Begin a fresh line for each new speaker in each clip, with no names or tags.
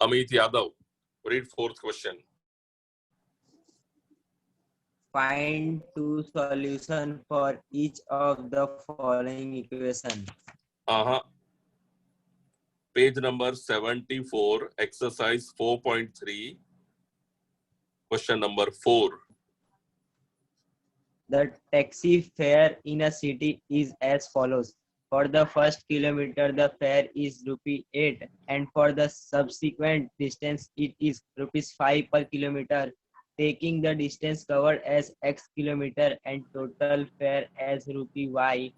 Amit Yadav, read fourth question.
Find two solutions for each of the following equation.
Page number 74, exercise 4.3, question number 4.
The taxi fare in a city is as follows. For the first kilometer, the fare is ₹8, and for the subsequent distance, it is ₹5 per kilometer. Taking the distance covered as X kilometer and total fare as ₹Y,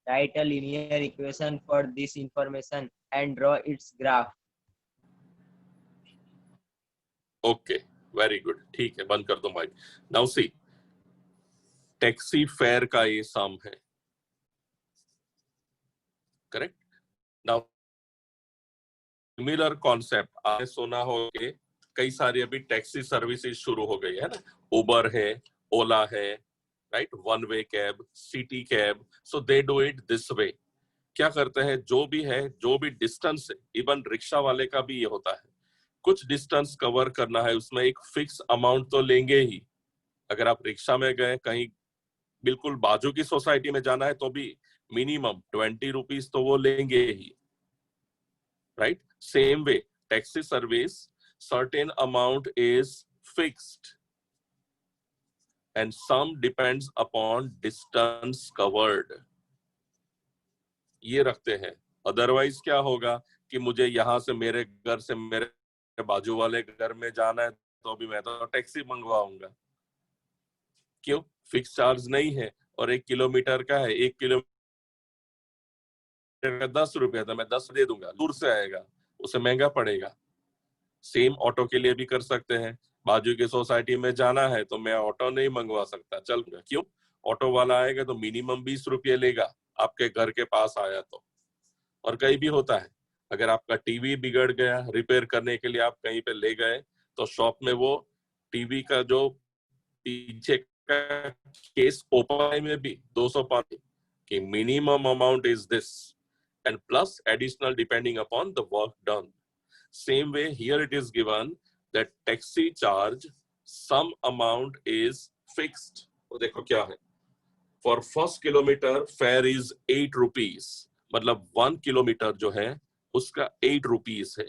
write a linear equation for this information and draw its graph.
Okay, very good. ठीक है, बंद कर दो mike. Now see, taxi fare का ये सम है. Correct. Now similar concept आपने सुना हो कि कई सारी अभी टैक्सी सर्विसेज शुरू हो गई है ना. उबर है, ओला है, right, one way cab, city cab. So they do it this way. क्या करते हैं, जो भी है, जो भी डिस्टेंस है, इवन रिक्शा वाले का भी ये होता है, कुछ डिस्टेंस कवर करना है, उसमें एक फिक्स अमाउंट तो लेंगे ही. अगर आप रिक्शा में गए, कहीं बिल्कुल बाजू की सोसाइटी में जाना है तो भी मिनिमम 20 रुपीज तो वो लेंगे ही, right. Same way taxi service, certain amount is fixed and some depends upon distance covered. ये रखते हैं. अदरवाइज क्या होगा कि मुझे यहाँ से मेरे घर से मेरे बाजू वाले घर में जाना है तो भी मैं तो टैक्सी मंगवाऊंगा. क्यों? फिक्स चार्ज नहीं है और 1 किलोमीटर का है. 1 किलोमीटर का 10 रुपया था, मैं 10 दे दूंगा. दूर से आएगा, उसे महंगा पड़ेगा. सेम ऑटो के लिए भी कर सकते हैं. बाजू की सोसाइटी में जाना है तो मैं ऑटो नहीं मंगवा सकता, चल. क्यों? ऑटो वाला आएगा तो मिनिमम 20 रुपये लेगा, आपके घर के पास आया तो. और कहीं भी होता है, अगर आपका टीवी बिगड़ गया, रिपेयर करने के लिए आप कहीं पे ले गए तो शॉप में वो टीवी का जो पीछे का केस ओपन में भी 205 कि minimum amount is this and plus additional depending upon the work done. Same way here it is given that taxi charge some amount is fixed. तो देखो क्या है. For first kilometer fare is 8 rupees. मतलब 1 kilometre जो है उसका 8 rupees है.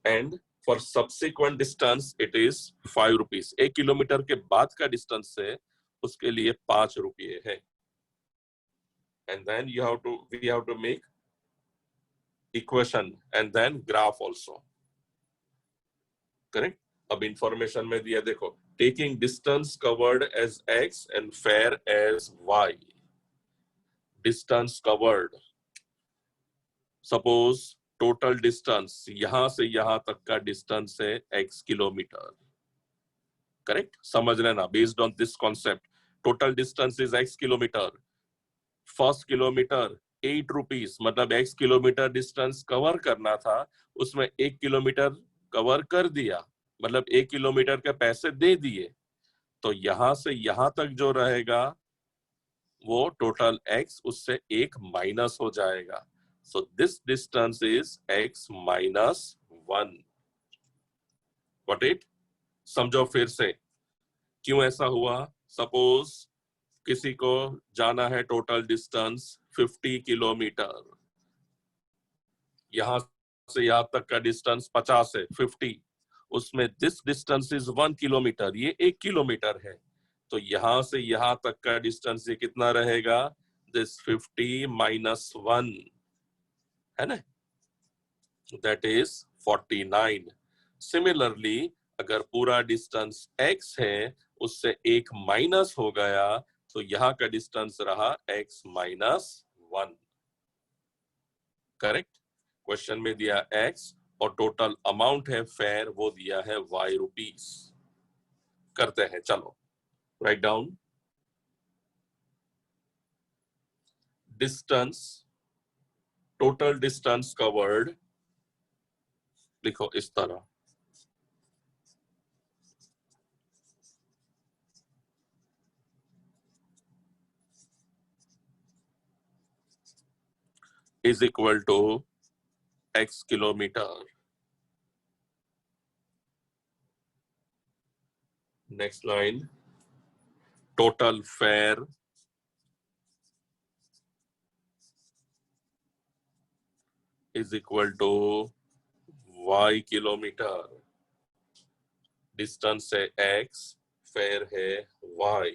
And for subsequent distance it is 5 rupees. 1 kilometre के बाद का डिस्टेंस है उसके लिए 5 रुपये है. And then we have to make equation and then graph also. Correct? अब information में दिया देखो, taking distance covered as x and fare as y. Distance covered. Suppose total distance यहां से यहां तक का distance है x किलोमीटर. Correct? समझ लेना, based on this concept, total distance is x kilometre. First kilometre 8 rupees, मतलब x किलोमीटर डिस्टेंस कवर करना था, उसमें 1 किलोमीटर कवर कर दिया, मतलब 1 किलोमीटर के पैसे दे दिए. तो यहां से यहां तक जो रहेगा वो टोटल x, उससे 1 माइनस हो जाएगा. So this distance is x minus 1. What it? समझो फिर से क्यों ऐसा हुआ. सपोज किसी को जाना है टोटल डिस्टेंस 50 किलोमीटर, यहां से यहां तक का डिस्टेंस 50 है, 50, उसमें दिस डिस्टेंस इज 1 किलोमीटर, ये 1 किलोमीटर है. तो यहां से यहां तक का डिस्टेंस ये कितना रहेगा? दिस 50 माइनस 1 है ना, दैट इज 49. सिमिलरली अगर पूरा डिस्टेंस x है, उससे 1 माइनस हो गया तो यहाँ का डिस्टेंस रहा x माइनस 1. करेक्ट? क्वेश्चन में दिया x और टोटल अमाउंट है फेयर, वो दिया है y रुपीस. करते हैं, चलो write down. Distance, total distance covered लिखो इस तरह. is equal to x kilometre. Next line, total fare is equal to y kilometre, distance है x, फेयर है y.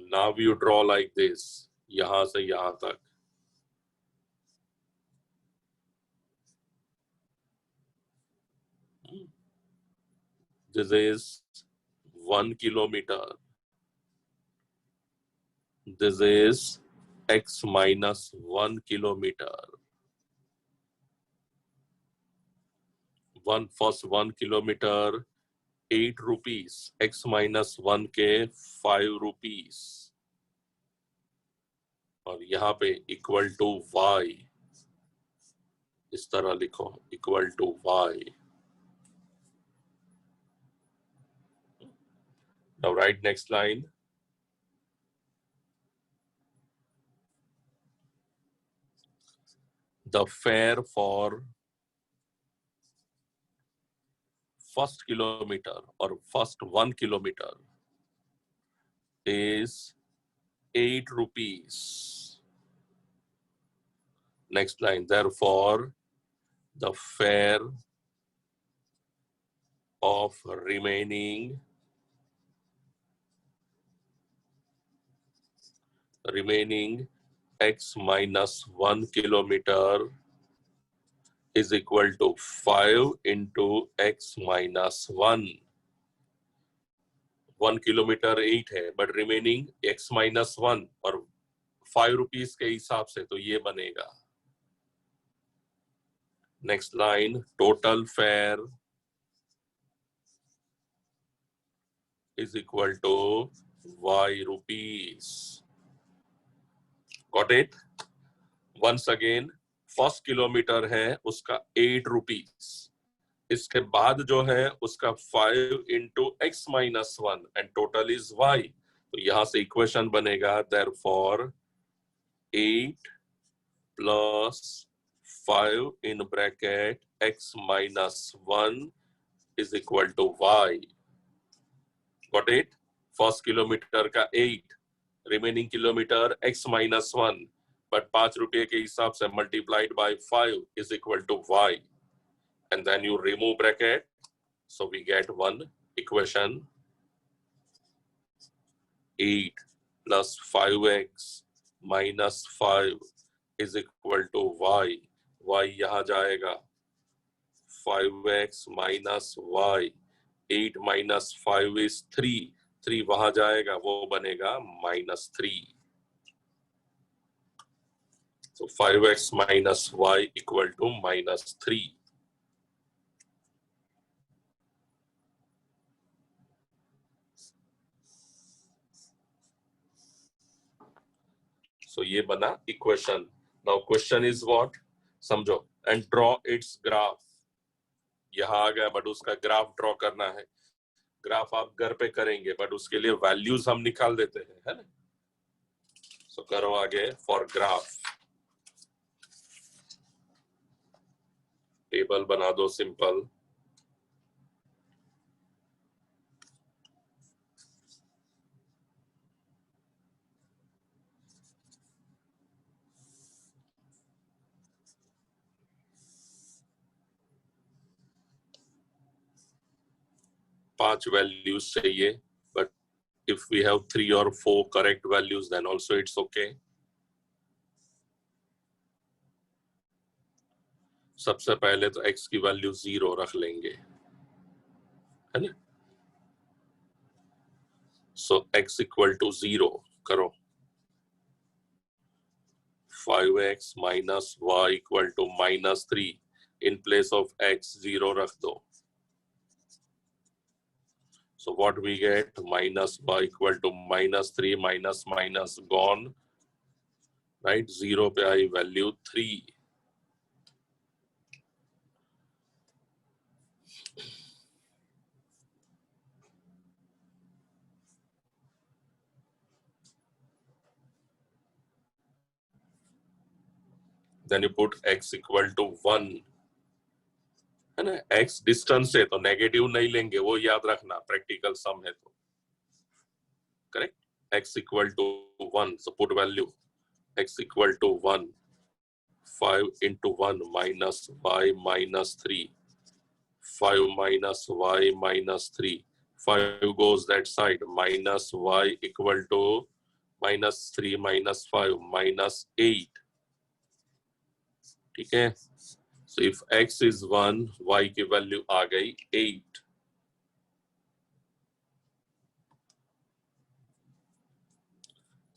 Now you draw like this, यहां से यहां तक. This is 1 kilometer. This is x minus 1 kilometer. First 1 kilometer 8 rupees, x minus 1 के 5 rupees. और यहाँ पे इक्वल टू y, इस तरह लिखो, equal to y. Now write next line. The fare for first kilometer or first 1 kilometer is 8 rupees. Next line, therefore, the fare of remaining x minus 1 kilometer is equal to 5 into x minus 1. 1 kilometre 8 है, but remaining x minus 1 और 5 rupees के हिसाब से तो ये बनेगा. Next line, total fair is equal to y rupees. Got it? Once again, first kilometre है उसका 8 रुपीस, इसके बाद जो है उसका 5 into x minus 1 and total is y. तो यहां से इक्वेशन बनेगा, therefore 8 plus 5 in bracket x minus 1 is equal to y. Got it? First kilometre का 8, remaining kilometre x minus 1, but 5 रुपये के हिसाब से multiplied by 5 is equal to y. And then you remove bracket, so we get one equation. 8 plus 5x minus 5 is equal to y. y यहाँ जाएगा, 5x minus y. 8 minus 5 is 3. 3 वहां जाएगा, वो बनेगा -3. So 5x minus y equal to -3. So ये बना equation. Now question is what? समझो, and draw its graph. यहाँ आ गया, बट उसका ग्राफ ड्रॉ करना है. ग्राफ आप घर पे करेंगे, बट उसके लिए वैल्यूज हम निकाल देते हैं, है ना? सो करो आगे. फॉर ग्राफ टेबल बना दो सिंपल. पांच वैल्यूज चाहिए, but if we have 3 or 4 correct values, then also it's okay. सबसे पहले तो x की वैल्यू 0 रख लेंगे, है ना? So x equal to 0 करो. 5x minus y equal to -3. In place of x 0 रख दो. So what we get, minus y equal to -3, minus gone, right? 0 पे I value 3. Then you put x equal to 1. है ना, x distance है तो negative नहीं लेंगे, वो याद रखना, प्रैक्टिकल सम है तो। Correct, x equal to 1, so put value x equal to 1, 5 into 1 minus y minus 3, 5 minus y minus 3, 5 goes that side, minus y equal to minus 3 minus 5 minus 8. ठीक है, so if x is 1, y की value आ गई 8.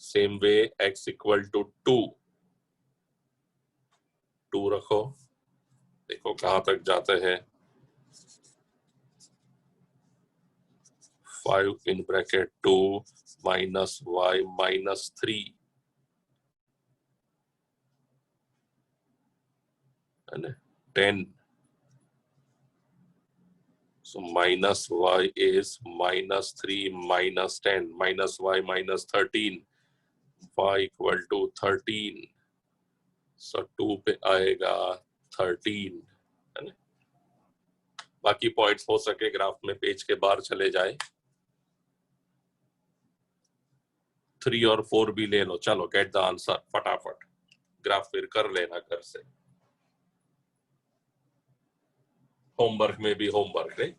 Same way x equal to 2, 2 रखो, देखो कहां तक जाते हैं, 5 in bracket 2 minus y minus 3, and 10. So minus y is minus 3 minus 10, minus y minus 13, y equal to 13. So 2 पे आएगा 13, है ना? बाकी पॉइंट्स हो सके ग्राफ में पेज के बाहर चले जाए, 3 और 4 भी ले लो, चलो गेट द आंसर फटाफट, ग्राफ फिर कर लेना घर से, होमवर्क में भी होमवर्क है।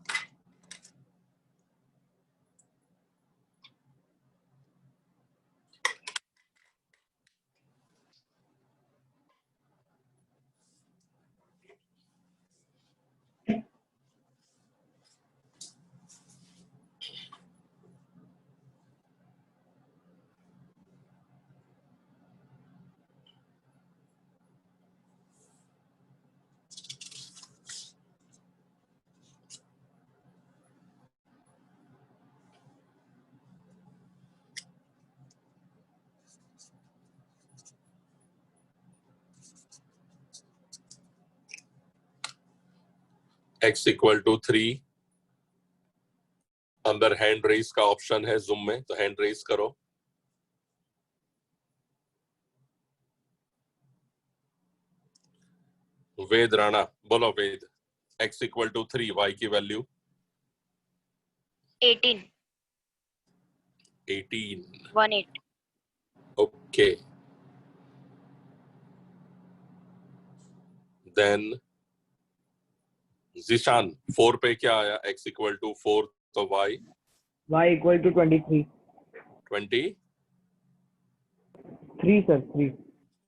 x इक्वल टू 3, अंदर हैंड रेस का ऑप्शन है जूम में, तो हैंड रेस करो। वेद राणा, बोलो वेद, x इक्वल टू 3, y की वैल्यू
18.
18. ओके, देन जिशान 4 पे क्या आया, x इक्वल टू 4, तो y
equal to 23.
20,
3 sir, 3.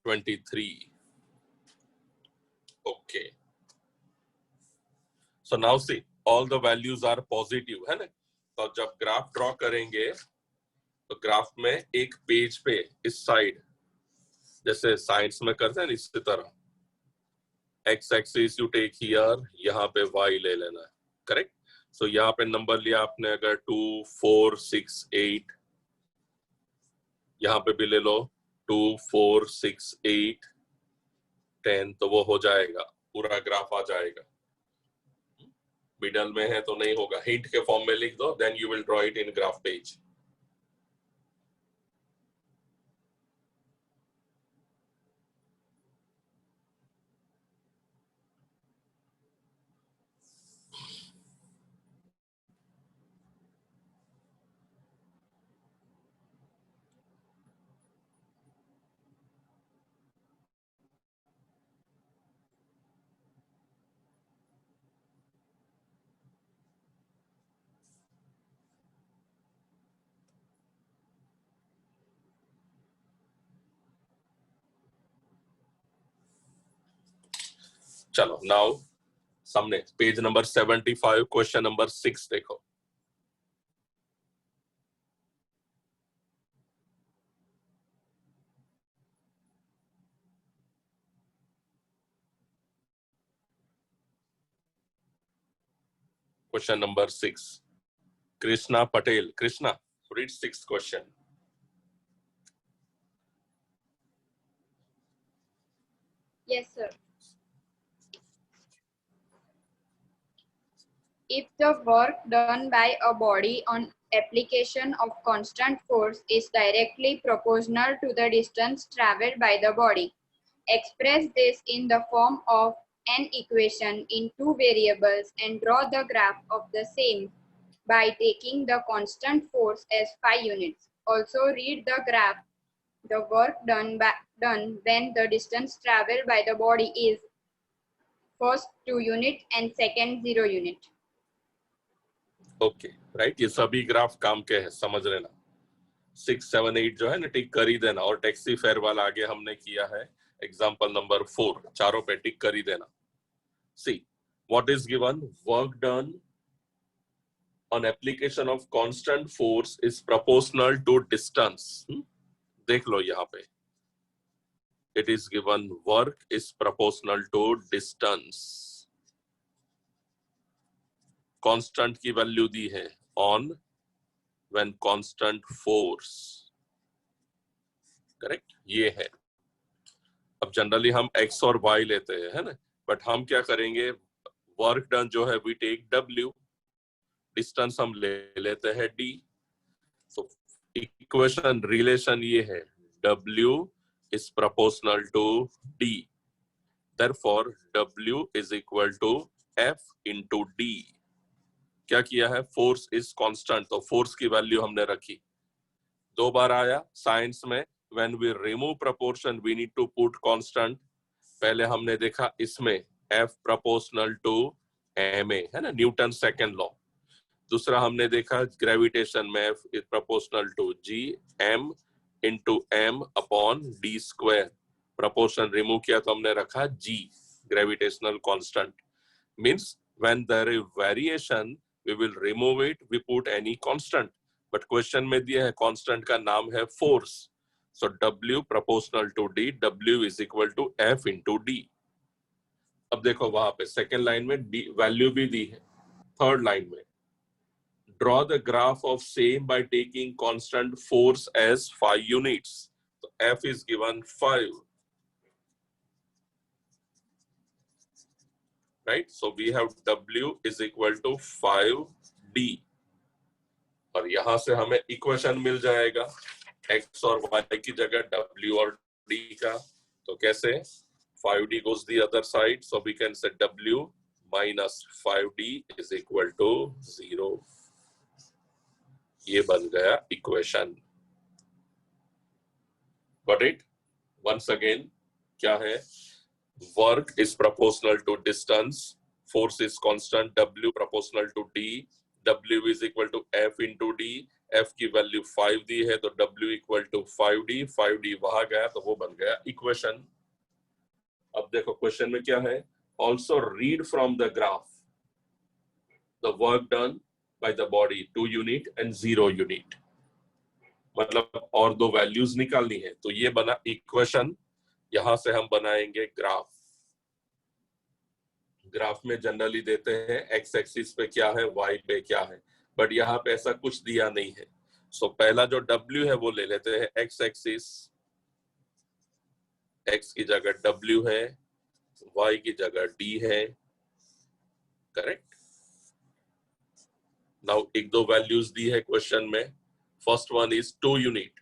23. Okay. So now see, all the values are positive, है ना? तो जब ग्राफ ड्रॉ करेंगे तो ग्राफ में एक पेज पे इस साइड, जैसे साइंस में करते हैं इसी तरह, x axis you take here, यहाँ पे y ले लेना है, करेक्ट? सो यहाँ पे नंबर लिया आपने अगर 2, 4, 6, 8, यहाँ पे भी ले लो 2, 4, 6, 8, 10, तो वो हो जाएगा, पूरा ग्राफ आ जाएगा। मिडल में है तो नहीं होगा, हिंट के फॉर्म में लिख दो, then you will draw it in graph page. चलो नाउ सामने पेज नंबर 75, क्वेश्चन नंबर 6 देखो। Question number 6. Krishna Patel. Krishna, read 6th question.
Yes, sir. If the work done by a body on application of constant force is directly proportional to the distance traveled by the body, express this in the form of an equation in two variables and draw the graph of the same by taking the constant force as 5 units. Also read the graph. The work done when the distance traveled by the body is first 2 unit and second 0 unit.
Okay right, ये सभी graph काम के हैं, समझ लेना। 6, 7, 8 जो है ना टिक कर ही देना, और टैक्सी फेयर वाला आगे हमने किया है एग्जांपल नंबर 4, चारों पे टिक कर ही देना। See what is given, work done on application of constant force is proportional to distance. देख लो यहाँ पे, it is given work is proportional to distance, constant की वैल्यू दी है on when constant force, correct, ये है। अब जनरली हम x और y लेते हैं, है ना, बट हम क्या करेंगे, वर्क डन जो है वी टेक w, डिस्टेंस हम ले लेते हैं d। तो इक्वेशन रिलेशन ये है, w is proportional to d, therefore w is equal to f into d। क्या किया है, फोर्स इज कांस्टेंट, तो फोर्स की वैल्यू हमने रखी। 2 बार आया साइंस में, when we remove proportion we need to put constant. पहले हमने देखा इसमें f प्रोपोर्शनल टू ma, है ना, न्यूटन सेकंड लॉ। दूसरा हमने देखा ग्रेविटेशन में f is proportional to g m into m upon d square। proportion remove किया तो हमने रखा g, gravitational constant। means when there is variation we will remove it, we put any constant, but question में दिया है constant का नाम है force, so w proportional to d, w is equal to f into d। अब देखो वहां पे सेकेंड लाइन में d वैल्यू भी दी है। थर्ड लाइन में draw the graph of same by taking constant force as 5 units, so f is given 5, right, so we have w is equal to 5d, और यहां से हमें इक्वेशन मिल जाएगा x और y की जगह w और d का। तो कैसे, 5d goes the other side, so we can say w minus 5d is equal to 0। ये बन गया equation. Got it? Once again, क्या है, work is proportional to distance, force is constant, w proportional to d, w is equal to f into d, f की value 5 दी है तो w equal to 5d, 5d वहां गया तो वो बन गया इक्वेशन। अब देखो क्वेश्चन में क्या है, also read from the graph the work done by the body 2 unit and 0 unit, मतलब और दो वैल्यूज निकालनी है। तो ये बना इक्वेशन, यहां से हम बनाएंगे ग्राफ। ग्राफ में जनरली देते हैं एक्स एक्सिस पे क्या है, वाई पे क्या है, बट यहाँ पे ऐसा कुछ दिया नहीं है। सो पहला जो W है वो ले लेते हैं एक्स एक्सिस, एक्स की जगह W है, वाई की जगह D है, करेक्ट। नाउ एक दो वैल्यूज दी है क्वेश्चन में, फर्स्ट वन इज 2 यूनिट,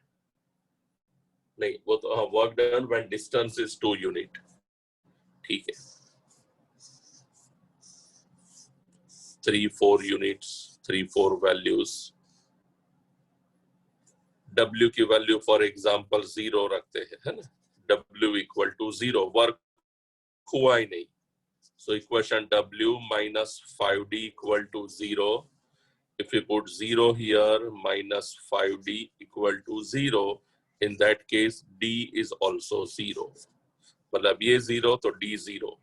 नहीं वो तो work done when distance is 2 unit, ठीक है। 3, 4 यूनिट्स, 3, 4 वैल्यूज। W की वैल्यू फॉर एग्जांपल 0 रखते हैं, है ना, W इक्वल टू 0, वर्क हुआ ही नहीं, so equation W minus 5D equal to 0। If we put 0 here, minus 5D equal to 0, in that case D is also 0, मतलब ये 0 तो D 0।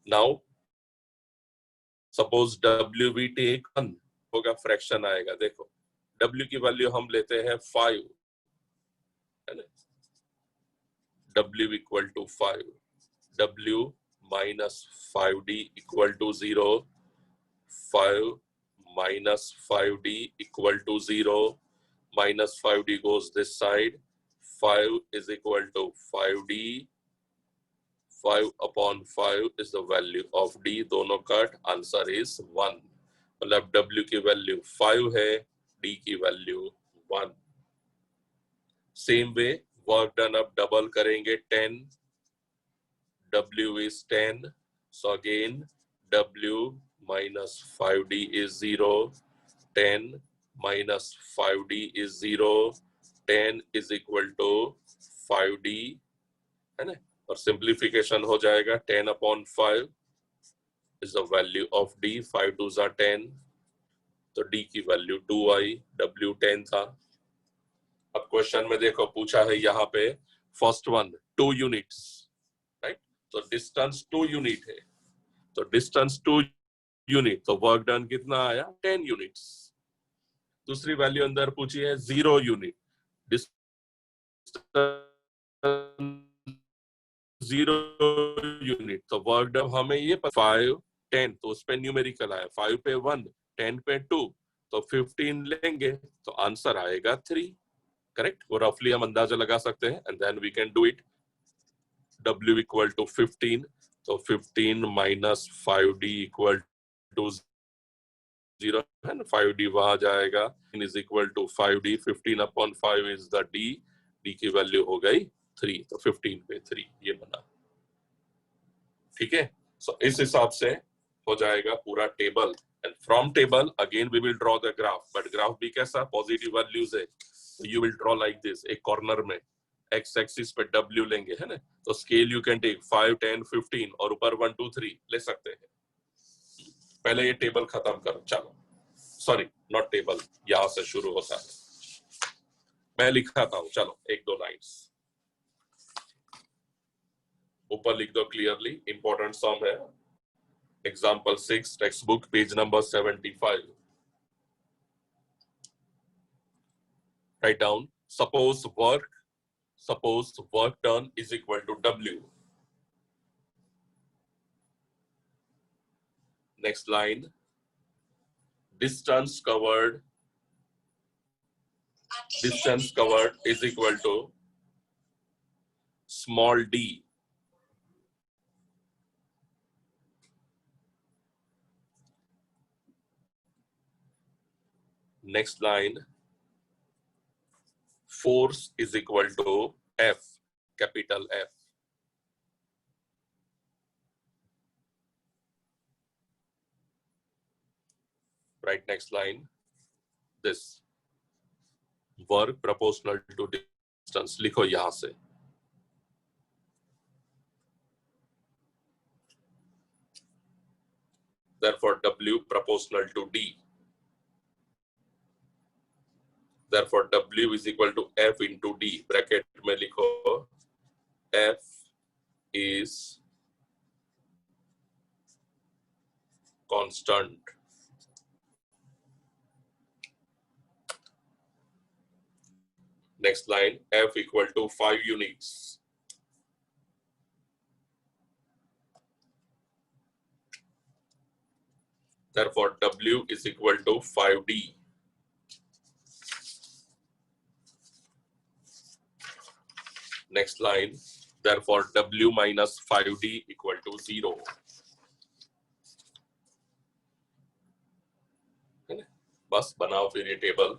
Now suppose W we take 1 होगा, fraction आएगा। देखो W की value हम लेते हैं 5, है ना, W equal to 5, W minus 5D equal to 0, 5 minus 5D equal to 0, minus 5D goes this side, 5 is equal to 5D, 5 upon 5 is the value of D, दोनों कट, आंसर is 1, मतलब W की value 5 है, D की value 1। Same way work done अब double करेंगे 10, W is 10. So again, W minus 5D is 0. 10 minus 5D is 0. 10 is equal to 5D, है ना? और simplification हो जाएगा 10 upon 5 is the value of D. 5 2s are 10. तो D की value 2 आई, W 10 था. अब क्वेश्चन में देखो पूछा है यहाँ पे फर्स्ट वन 2 यूनिट्स, राइट? तो डिस्टेंस 2 यूनिट है, तो डिस्टेंस 2 यूनिट, तो वर्क डन कितना आया 10 यूनिट्स. दूसरी वैल्यू अंदर पूछी है 0 यूनिट, डिस्टेंस 0 यूनिट, तो वर्क डन हमें ये 5 10, तो उस पे न्यूमेरिकल आया 5 पे 1, 10 पे 2, तो 15 लेंगे तो आंसर आएगा 3. करेक्ट? वो रफली हम अंदाजा लगा सकते हैं and then we can do it. W equal to 15, तो 15 माइनस 5D इक्वल टू 0 है ना, 5D वहां जाएगा, is equal to 5D. 15 upon 5 is the D. D की वैल्यू हो गई 3, तो 15 पे 3 ये बना. ठीक है? सो इस हिसाब से हो जाएगा पूरा table and from table again we will draw the graph. But graph भी कैसा, पॉजिटिव वैल्यूज है. You will draw like this, एक कॉर्नर में x एक्सिस पे W लेंगे, है ना? तो स्केल यू कैन टेक 5 10 15 और ऊपर 1 2 3 ले सकते हैं. पहले ये टेबल खत्म करो. चलो, सॉरी नॉट टेबल, यहां से शुरू होता है. मैं लिखाता हूं, चलो एक दो लाइंस ऊपर लिख दो क्लियरली. इंपॉर्टेंट सम है. Example 6 text book page number 75. Write down, suppose work done is equal to W. Next line, distance covered is equal to small d. Next line, force is equal to F, capital F. Right, next line, this work proportional to distance. लिखो यहां से. Therefore, W proportional to D. Therefore, W is equal to F into D. Bracket में लिखो F is constant. Next line, F equal to 5 units. Therefore, W is equal to 5D. Next line, therefore W minus 5D equal to 0. बस बनाओ फिर ये table.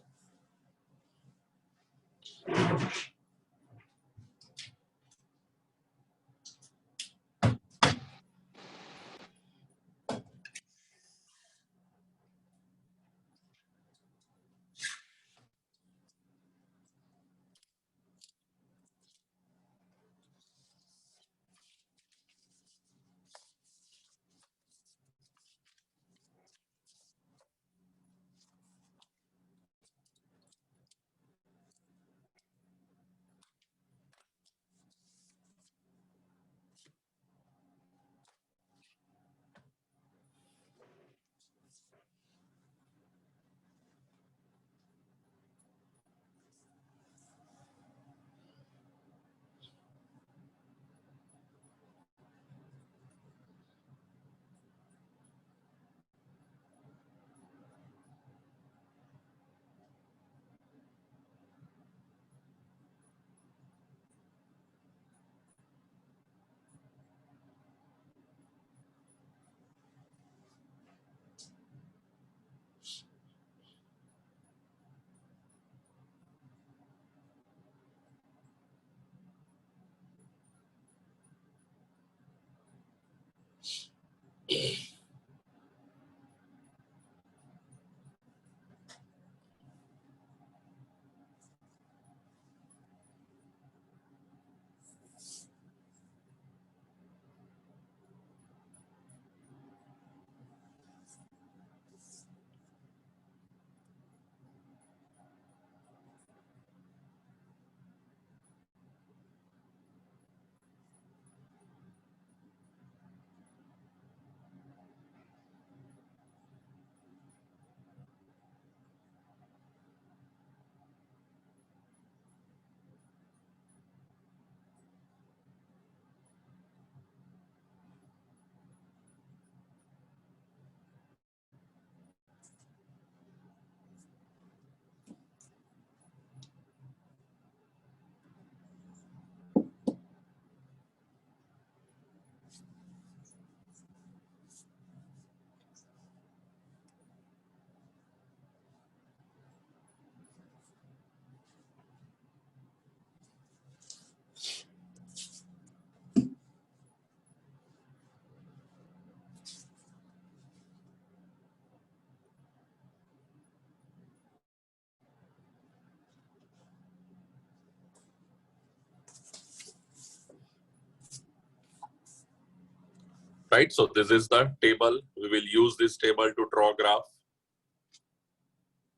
Right, so this is the table. We will use this table to draw graph.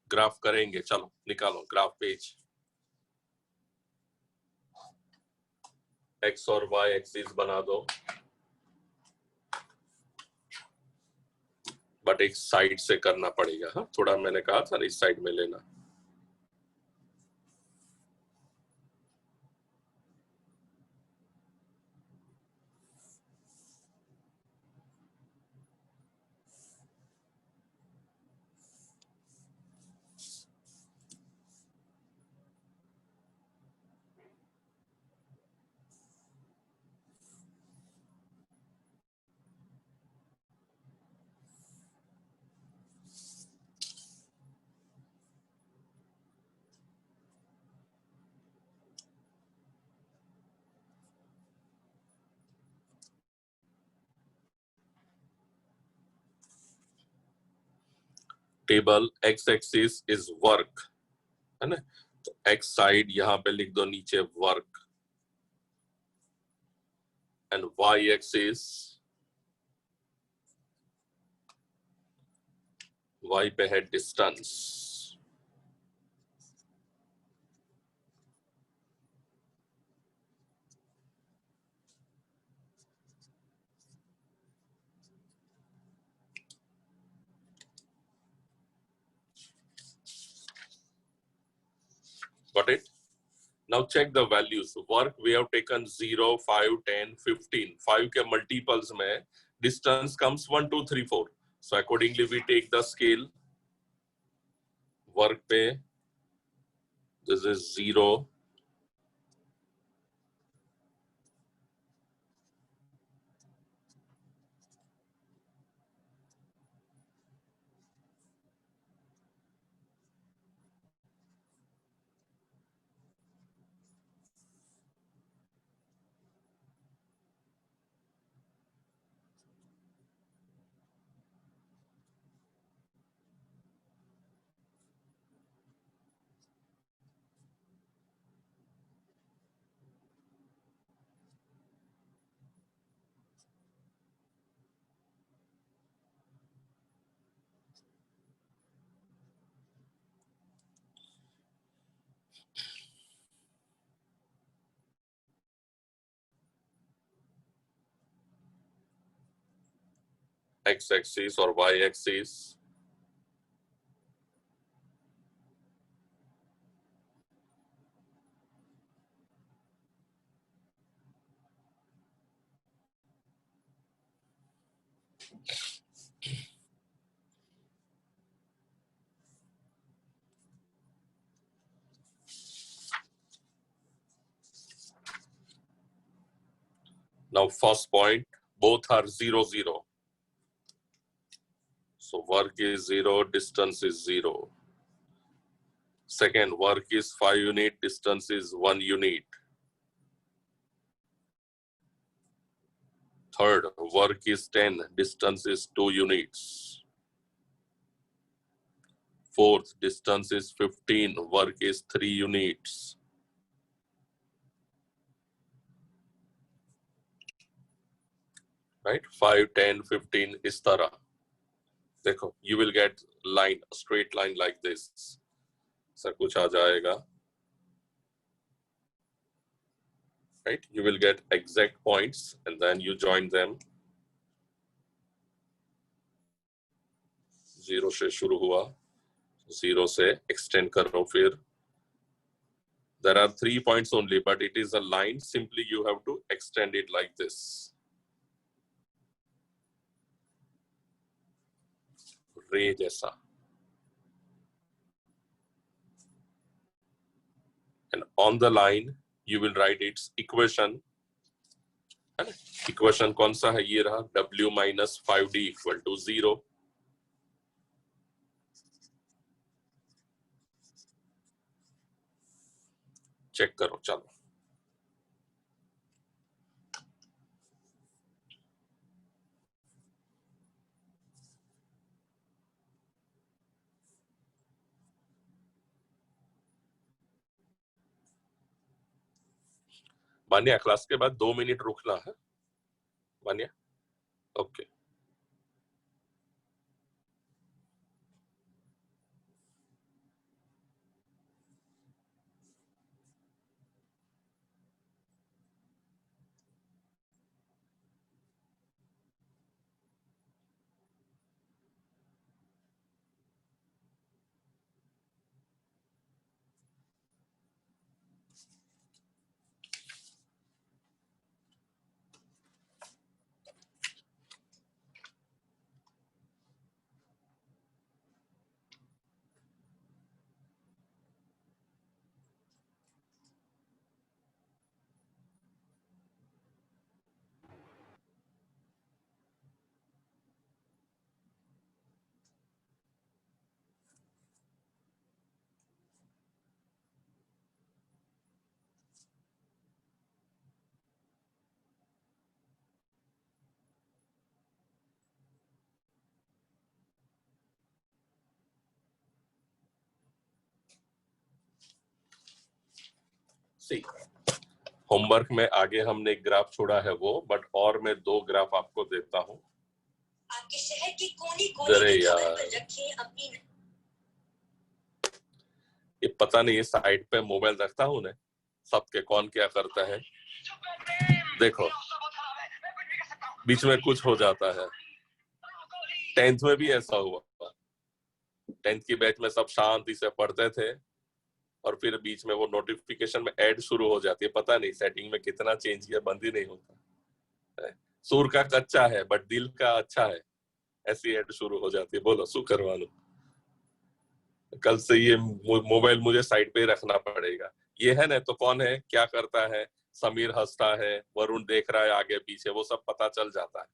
Graph करेंगे, चलो निकालो graph page. X और Y axis बना दो, बट एक साइड से करना पड़ेगा. हाँ, थोड़ा मैंने कहा था इस साइड में लेना. Table x axis is work, है ना. तो एक्स साइड यहाँ पे लिख दो नीचे work, and y axis, y पे है distance. Got it? Now check the values. Work we have taken 0, 5, 10, 15. 5 के multiples में distance comes 1, 2, 3, 4. So accordingly we take the scale. Work पे this is 0. X axis or Y axis. Now first point, both are 0, 0. So work is 0, distance is 0. Second, work is 5 unit, distance is 1 unit. Third, work is 10, distance is 2 units. Fourth, distance is 15, work is 3 units. Right? 5, 10, 15 इस तरह देखो, you will get line, straight line like this. ऐसा कुछ आ जाएगा. Right? You will get exact points and then you join them. 0 से शुरू हुआ, 0 से extend करो फिर. There are 3 points only, but it is a line. Simply you have to extend it like this. रे जैसा. And on the line, you will write its equation. Equation कौन सा है? ये रहा, W minus 5D equal to 0. Check करो, चलो. मान्या, class के बाद 2 मिनट रुकना है. मान्या, ओके. सी, होमवर्क में आगे हमने एक ग्राफ छोड़ा है वो, बट और मैं 2 ग्राफ आपको देता हूं.
आपके शहर की कोनी-कोनी की खबर पर रखिए अपनी.
ये पता नहीं, साइड पे मोबाइल रखता हूं ना, सबके कौन क्या करता है. देखो, बीच में कुछ हो जाता है. 10th में भी ऐसा हुआ. 10th की बैच में सब शांति से पढ़ते थे और फिर बीच में वो नोटिफिकेशन में ऐड शुरू हो जाती है. पता नहीं सेटिंग में कितना चेंज किया, बंद ही नहीं होता. सूर का कच्चा है बट दिल का अच्छा है, ऐसी ऐड शुरू हो जाती है. बोलो, शू करवा लो. कल से ये मोबाइल मुझे साइड पे रखना पड़ेगा. ये है ना, तो कौन है, क्या करता है, समीर हंसता है, वरुण देख रहा है आगे पीछे, वो सब पता चल जाता है.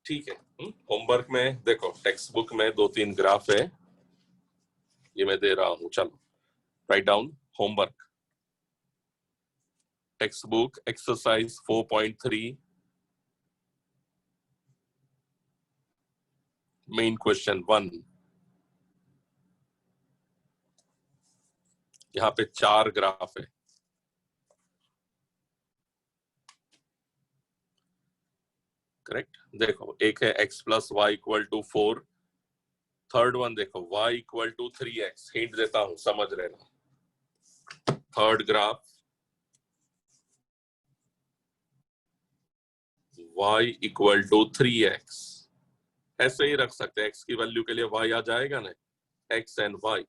ठीक है. होमवर्क में देखो, टेक्स्ट बुक में 2-3 ग्राफ है, ये मैं दे रहा हूं. चलो, write down homework. Text book exercise 4.3, main question 1. यहाँ पे 4 ग्राफ है. करेक्ट. देखो, एक है x plus y equal to 4. Third one देखो, y equal to 3x. Hint देता हूं, समझ लेना. Third graph, y equal to 3x. ऐसे ही रख सकते हैं. x की वैल्यू के लिए y आ जाएगा ना, x and y.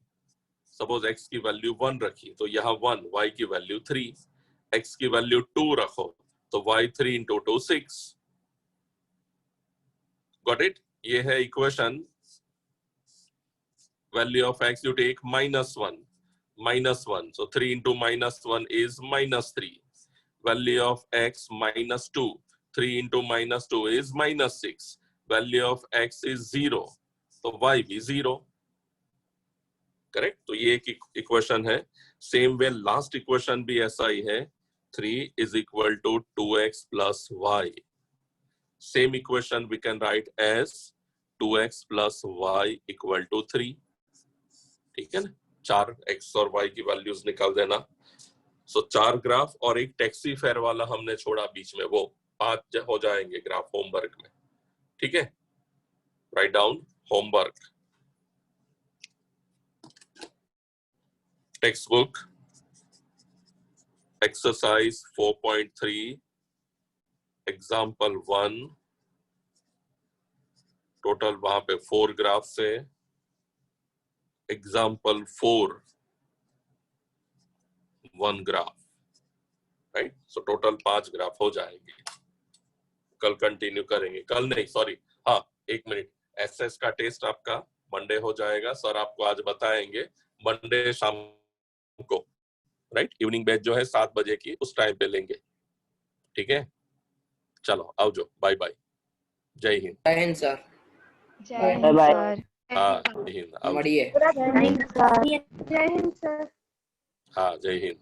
Suppose x की वैल्यू 1 रखी तो यहाँ 1, y की वैल्यू 3. x की वैल्यू 2 रखो तो y 3 into 2 6. Got it. ये है equation. Value of x you take -1, -1. So 3 into -1 is -3. Value of x -2. 3 into -2 is -6. Value of x is 0. तो y भी 0. करेक्ट. तो ये एक इक्वेशन है. सेम वे लास्ट इक्वेशन भी ऐसा ही है. 3 is equal to 2x plus y. Same equation we can write as 2x plus y equal to 3. ठीक है ना, 4x और y की वैल्यूज निकाल देना. सो 4 ग्राफ और एक टैक्सी फेयर वाला हमने छोड़ा बीच में, वो 5 हो जाएंगे ग्राफ होमवर्क में. ठीक है, write down homework. Text book exercise 4.3 example 1. Total वहां पे 4 ग्राफ से. Example 4 1 graph, right. So total 5 graph हो जाएंगे. कल कंटिन्यू करेंगे, कल नहीं सॉरी, हाँ 1 मिनट. एसएस का टेस्ट आपका मंडे हो जाएगा. सर आपको आज बताएंगे मंडे शाम को, राइट. इवनिंग बैच जो है 7 बजे की, उस टाइम पे लेंगे. ठीक है, चलो आओ जो, बाय बाय. जय हिंद.
जय हिंद सर.
जय हिंद सर.
हाँ जय हिंद. आओ.
बढ़िया.
जय हिंद सर.
जय हिंद सर.
हाँ जय हिंद.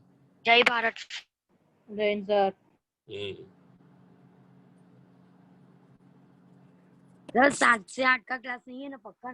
जय भारत.
जय हिंद सर.
सर 7 से 8 का क्लास नहीं है ना पक्का?